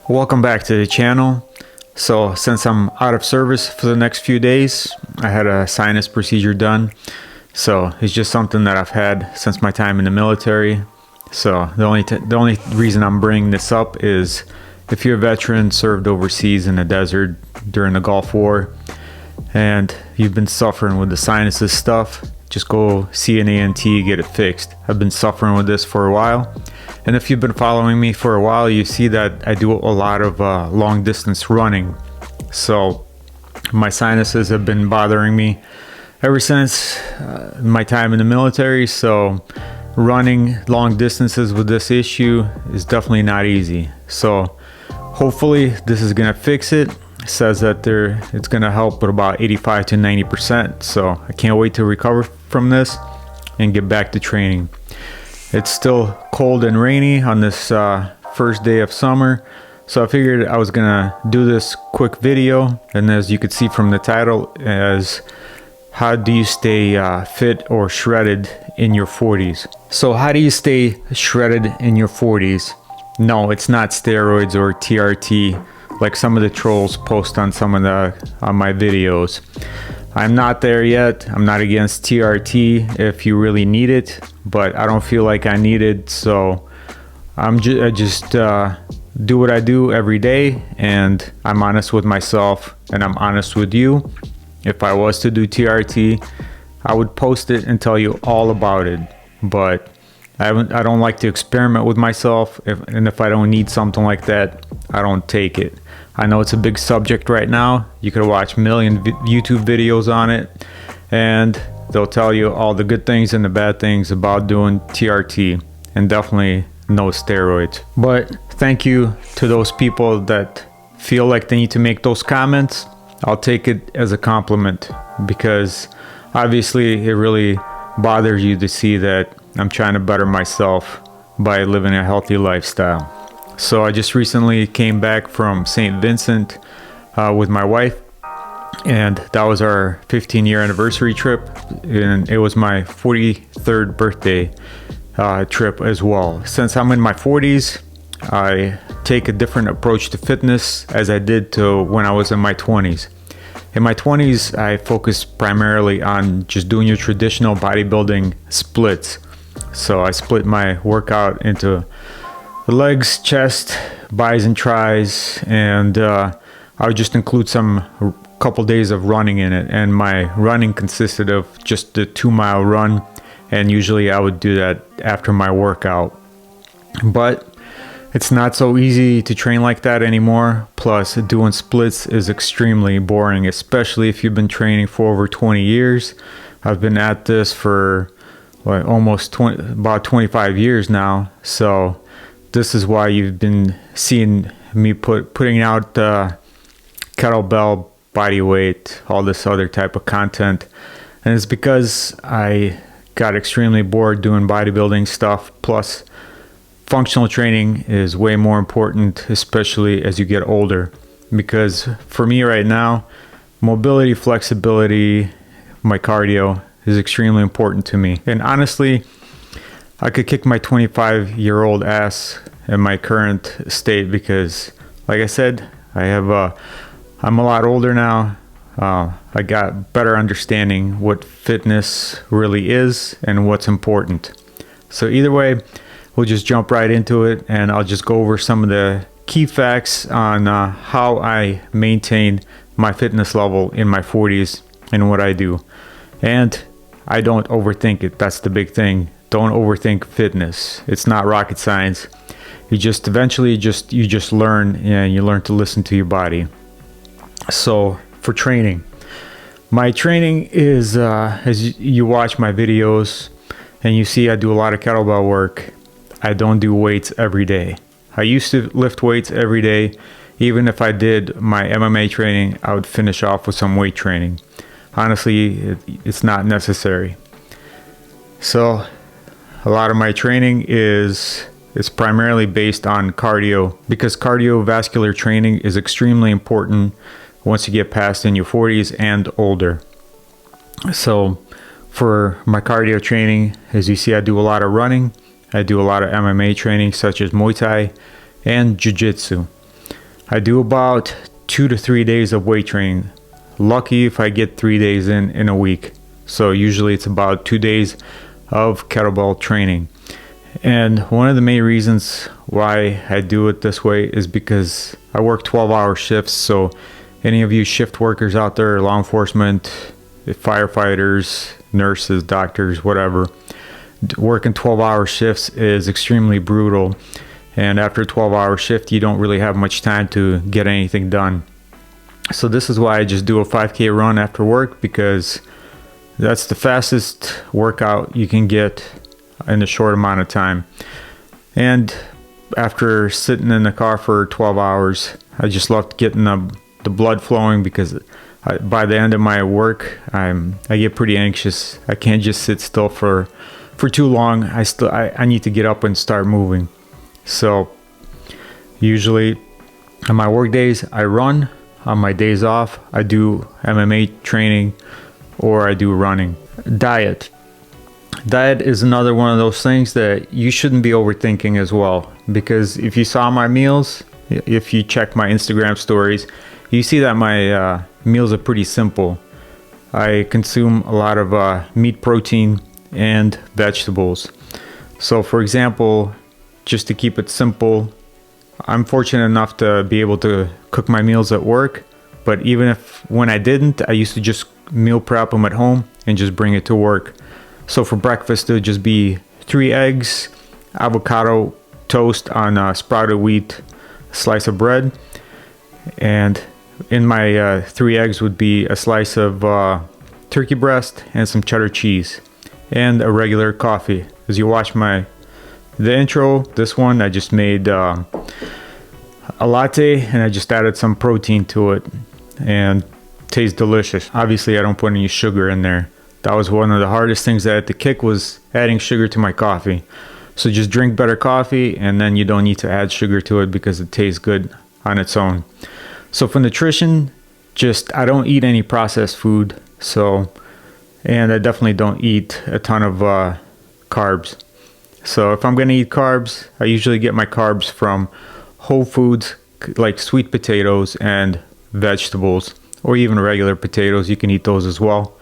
Welcome back to the channel. So since I'm out of service for the next few days, I had a sinus procedure done. So it's just something that I've had since my time in the military. So the only reason I'm bringing this up is if you're a veteran, served overseas in the desert during the Gulf War, and you've been suffering with the sinuses stuff, just go see an ENT, get it fixed. I've been suffering with this for a while. And if you've been following me for a while, you see that I do a lot of long distance running. So my sinuses have been bothering me ever since my time in the military. So running long distances with this issue is definitely not easy. So hopefully this is gonna fix it. It says that it's gonna help with about 85 to 90%. So I can't wait to recover from this and get back to training. It's still cold and rainy on this first day of summer, so I figured I was gonna do this quick video, and as you could see from the title, as how do you stay fit or shredded in your 40s. So how do you stay shredded in your 40s? No, it's not steroids or TRT like some of the trolls post on on my videos. I'm not there yet. I'm not against TRT if you really need it, but I don't feel like I need it, so I just do what I do every day, and I'm honest with myself and I'm honest with you. If I was to do TRT, I would post it and tell you all about it, but I don't like to experiment with myself, and if I don't need something like that, I don't take it. I know it's a big subject right now. You could watch a million YouTube videos on it, and they'll tell you all the good things and the bad things about doing TRT, and definitely no steroids. But thank you to those people that feel like they need to make those comments. I'll take it as a compliment, because obviously it really bothers you to see that I'm trying to better myself by living a healthy lifestyle. So I just recently came back from St. Vincent with my wife, and that was our 15-year anniversary trip, and it was my 43rd birthday trip as well. Since I'm in my 40s, I take a different approach to fitness as I did to when I was in my 20s. In my 20s, I focused primarily on just doing your traditional bodybuilding splits. So I split my workout into the legs, chest, bis and tris, and I would just include some couple days of running in it, and my running consisted of just a 2-mile run, and usually I would do that after my workout. But it's not so easy to train like that anymore. Plus, doing splits is extremely boring, especially if you've been training for over 20 years. I've been at this for about 25 years now, so this is why you've been seeing me putting out kettlebell, body weight, all this other type of content. And it's because I got extremely bored doing bodybuilding stuff. Plus, functional training is way more important, especially as you get older. Because for me right now, mobility, flexibility, my cardio is extremely important to me. And honestly, I could kick my 25-year-old ass in my current state, because like I said, I'm a lot older now. I got better understanding what fitness really is and what's important. So either way, we'll just jump right into it, and I'll just go over some of the key facts on how I maintain my fitness level in my 40s and what I do. And I don't overthink it. That's the big thing. Don't overthink fitness. It's not rocket science. You just eventually you just learn, and you learn to listen to your body. So for training, my training is as you watch my videos and you see I do a lot of kettlebell work. I don't do weights every day. I used to lift weights every day. Even if I did my MMA training, I would finish off with some weight training. Honestly, it's not necessary. So a lot of my training is primarily based on cardio, because cardiovascular training is extremely important once you get past in your 40s and older. So for my cardio training, as you see, I do a lot of running. I do a lot of MMA training, such as Muay Thai and Jiu-Jitsu. I do about 2 to 3 days of weight training. Lucky if I get 3 days in a week. So usually it's about 2 days of kettlebell training. And one of the main reasons why I do it this way is because I work 12-hour shifts. So any of you shift workers out there, law enforcement, firefighters, nurses, doctors, whatever, working 12-hour shifts is extremely brutal. And after a 12-hour shift, you don't really have much time to get anything done. So this is why I just do a 5K run after work, because that's the fastest workout you can get in a short amount of time. And after sitting in the car for 12 hours, I just love getting the blood flowing, because by the end of my work, I get pretty anxious. I can't just sit still for too long. I need to get up and start moving. So usually on my work days, I run. On my days off, I do MMA training or I do running. Diet is another one of those things that you shouldn't be overthinking as well, because if you saw my meals, if you check my Instagram stories, you see that my meals are pretty simple. I consume a lot of meat, protein, and vegetables. So for example, just to keep it simple, I'm fortunate enough to be able to cook my meals at work, but even when I didn't, I used to just meal prep them at home and just bring it to work. So for breakfast, it would just be 3 eggs, avocado toast on sprouted wheat, slice of bread, and in my 3 eggs would be a slice of turkey breast and some cheddar cheese, and a regular coffee. As you watch the intro, this one I just made a latte, and I just added some protein to it, and it tastes delicious. Obviously I don't put any sugar in there. That was one of the hardest things I had to kick, was adding sugar to my coffee. So just drink better coffee, and then you don't need to add sugar to it because it tastes good on its own. So for nutrition, I don't eat any processed food. And I definitely don't eat a ton of carbs. So if I'm going to eat carbs, I usually get my carbs from whole foods like sweet potatoes and vegetables, or even regular potatoes. You can eat those as well.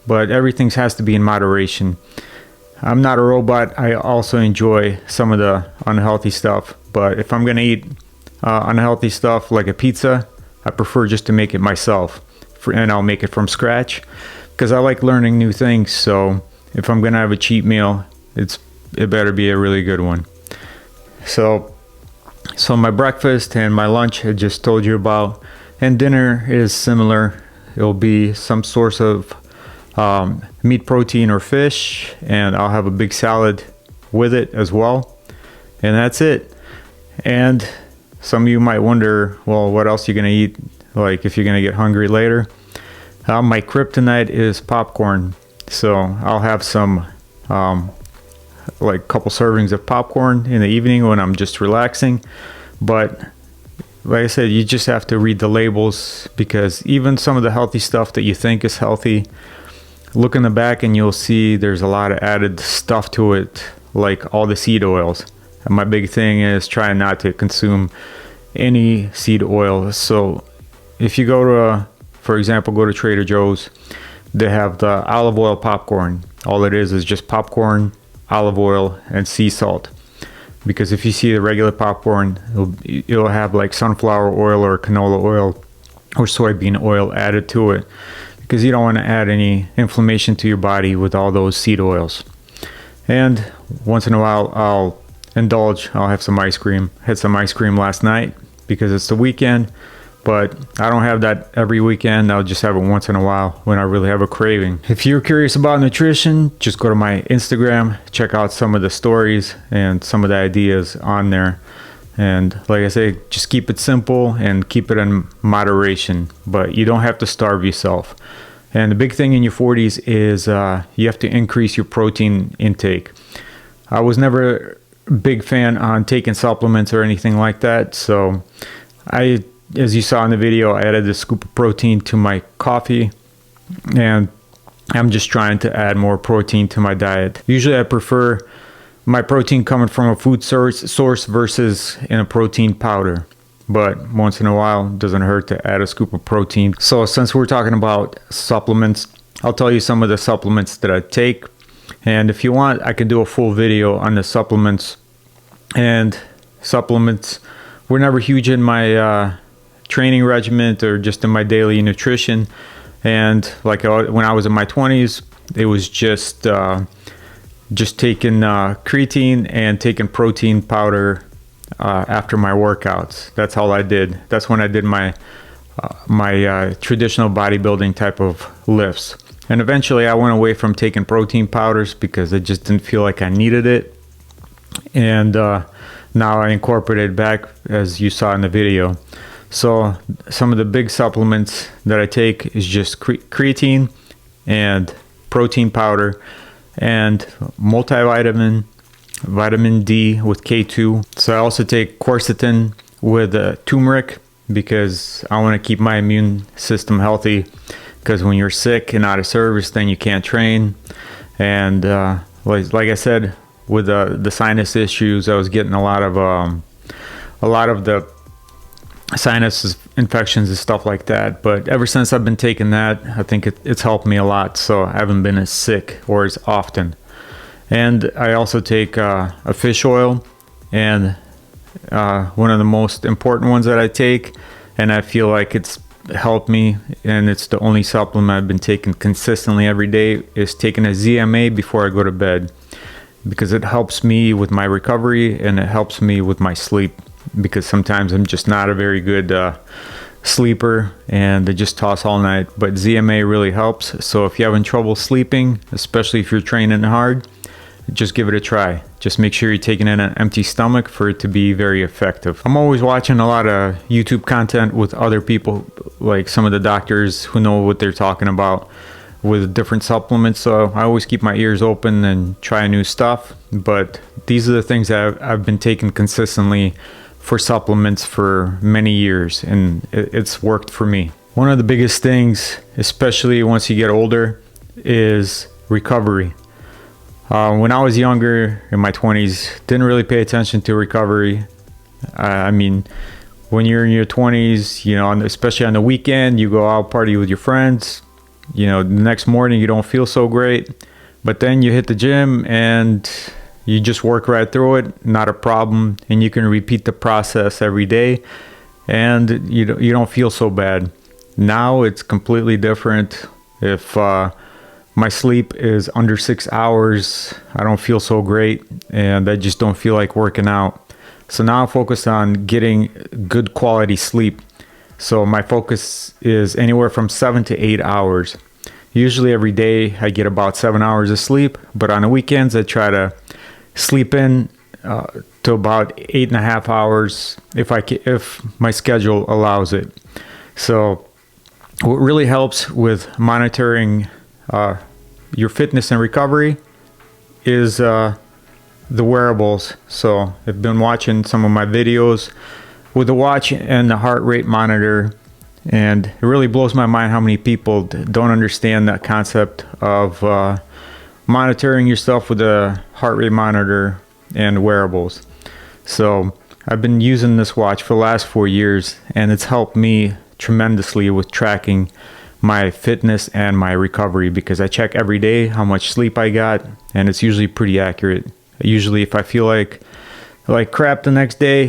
But everything has to be in moderation. I'm not a robot. I also enjoy some of the unhealthy stuff. But if I'm going to eat unhealthy stuff like a pizza, I prefer just to make it myself. And I'll make it from scratch, because I like learning new things. So if I'm going to have a cheat meal, it better be a really good one. So my breakfast and my lunch I just told you about, and dinner is similar. It'll be some source of meat, protein, or fish, and I'll have a big salad with it as well, and that's it. And some of you might wonder, well, what else are you gonna eat, like if you're gonna get hungry later? My kryptonite is popcorn, so I'll have some like couple servings of popcorn in the evening when I'm just relaxing. But like I said, you just have to read the labels, because even some of the healthy stuff that you think is healthy, look in the back and you'll see there's a lot of added stuff to it, like all the seed oils. And my big thing is trying not to consume any seed oil. So if you for example, go to Trader Joe's, they have the olive oil popcorn. All it is just popcorn, olive oil, and sea salt. Because if you see the regular popcorn, it'll have like sunflower oil or canola oil or soybean oil added to it, because you don't want to add any inflammation to your body with all those seed oils. And once in a while I'll indulge. I'll have some ice cream. I had some ice cream last night because it's the weekend, but I don't have that every weekend. I'll just have it once in a while when I really have a craving. If you're curious about nutrition, just go to my Instagram, check out some of the stories and some of the ideas on there. And like I say, just keep it simple and keep it in moderation, but you don't have to starve yourself. And the big thing in your 40s is you have to increase your protein intake. I was never a big fan on taking supplements or anything like that. So as you saw in the video, I added a scoop of protein to my coffee, and I'm just trying to add more protein to my diet. Usually I prefer my protein coming from a food source versus in a protein powder. but once in a while it doesn't hurt to add a scoop of protein. So since we're talking about supplements, I'll tell you some of the supplements that I take. And if you want, I can do a full video on the supplements. And supplements were never huge in my training regimen or just in my daily nutrition. And like when I was in my 20s, it was just taking creatine and taking protein powder after my workouts. That's all I did. That's when I did my traditional bodybuilding type of lifts. And eventually I went away from taking protein powders because I just didn't feel like I needed it. And now I incorporated back, as you saw in the video. So some of the big supplements that I take is just creatine and protein powder and multivitamin, vitamin D with K2. So I also take quercetin with turmeric because I want to keep my immune system healthy, because when you're sick and out of service, then you can't train. And like I said, with the sinus issues, I was getting a lot of the sinus infections and stuff like that. But ever since I've been taking that, I think it's helped me a lot. So I haven't been as sick or as often. And I also take a fish oil, and one of the most important ones that I take, and I feel like it's helped me, and it's the only supplement I've been taking consistently every day, is taking a ZMA before I go to bed, because it helps me with my recovery and it helps me with my sleep, because sometimes I'm just not a very good sleeper and I just toss all night. But ZMA really helps. So if you're having trouble sleeping, especially if you're training hard, just give it a try. Just make sure you're taking it in an empty stomach for it to be very effective. I'm always watching a lot of YouTube content with other people, like some of the doctors who know what they're talking about with different supplements. So I always keep my ears open and try new stuff. But these are the things that I've been taking consistently for supplements for many years, and it's worked for me. One of the biggest things, especially once you get older, is recovery. When I was younger, in my 20s, didn't really pay attention to recovery. I mean, when you're in your 20s, you know, especially on the weekend, you go out party with your friends. You know, the next morning you don't feel so great, but then you hit the gym and you just work right through it, not a problem, and you can repeat the process every day, and you don't feel so bad. Now it's completely different. If my sleep is under 6 hours, I don't feel so great, and I just don't feel like working out. So now I'm focused on getting good quality sleep. So my focus is anywhere from 7 to 8 hours. Usually every day I get about 7 hours of sleep, but on the weekends I try to sleep in to about 8.5 hours if my schedule allows it. So what really helps with monitoring your fitness and recovery is the wearables. So I've been watching some of my videos with the watch and the heart rate monitor, and it really blows my mind how many people don't understand that concept of monitoring yourself with a heart rate monitor and wearables. So I've been using this watch for the last 4 years, and it's helped me tremendously with tracking my fitness and my recovery, because I check every day how much sleep I got, and it's usually pretty accurate. Usually if I feel like crap the next day,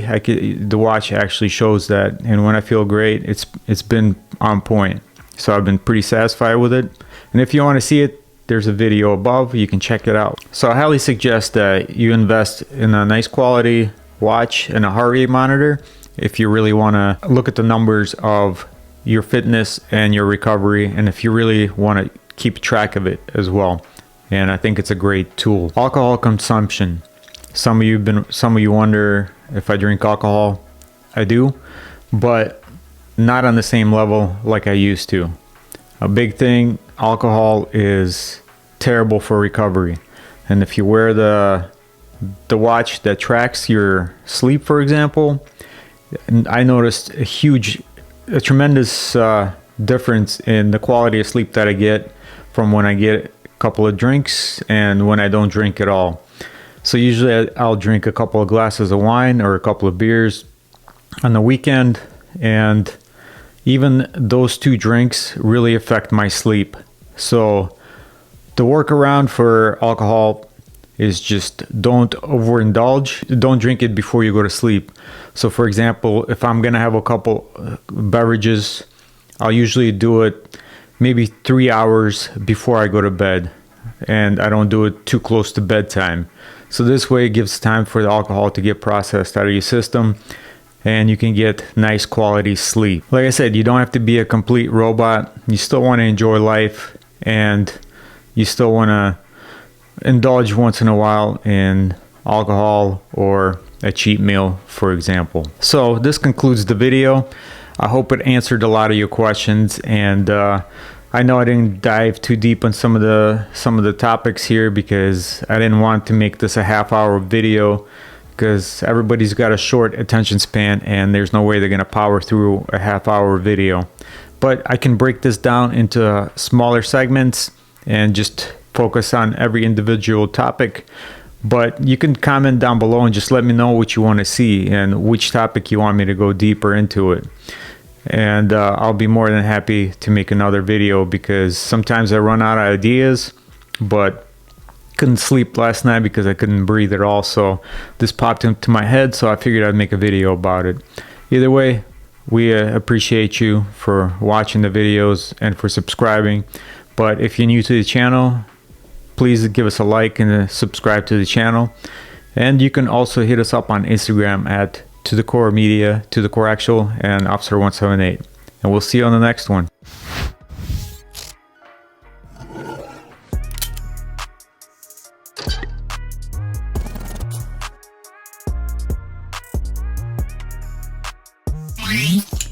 the watch actually shows that, and when I feel great, it's been on point. So I've been pretty satisfied with it. And if you want to see it, there's a video above, you can check it out. So I highly suggest that you invest in a nice quality watch and a heart rate monitor if you really want to look at the numbers of your fitness and your recovery, and if you really want to keep track of it as well. And I think it's a great tool. Alcohol consumption. Some of you wonder if I drink alcohol. I do, but not on the same level like I used to. A big thing, alcohol is terrible for recovery. And if you wear the watch that tracks your sleep, for example, I noticed a tremendous difference in the quality of sleep that I get from when I get a couple of drinks and when I don't drink at all. So usually I'll drink a couple of glasses of wine or a couple of beers, on the weekend, and even those two drinks really affect my sleep. So the workaround for alcohol is just don't overindulge. Don't drink it before you go to sleep. So for example, if I'm gonna have a couple beverages, I'll usually do it maybe 3 hours before I go to bed, and I don't do it too close to bedtime. So this way it gives time for the alcohol to get processed out of your system, and you can get nice quality sleep. Like I said, you don't have to be a complete robot. You still want to enjoy life, and you still want to indulge once in a while in alcohol or a cheat meal, for example. So this concludes the video. I hope it answered a lot of your questions, and I know I didn't dive too deep on some of the topics here because I didn't want to make this a half-hour video, because everybody's got a short attention span and there's no way they're going to power through a half-hour video. But I can break this down into smaller segments and just focus on every individual topic. But you can comment down below and just let me know what you want to see and which topic you want me to go deeper into it. And I'll be more than happy to make another video, because sometimes I run out of ideas, but couldn't sleep last night because I couldn't breathe at all. So this popped into my head, so I figured I'd make a video about it. Either way, we appreciate you for watching the videos and for subscribing. But if you're new to the channel, please give us a like and subscribe to the channel. And you can also hit us up on Instagram at To The Core Media, To The Core Actual, and Officer178. And we'll see you on the next one. Bye.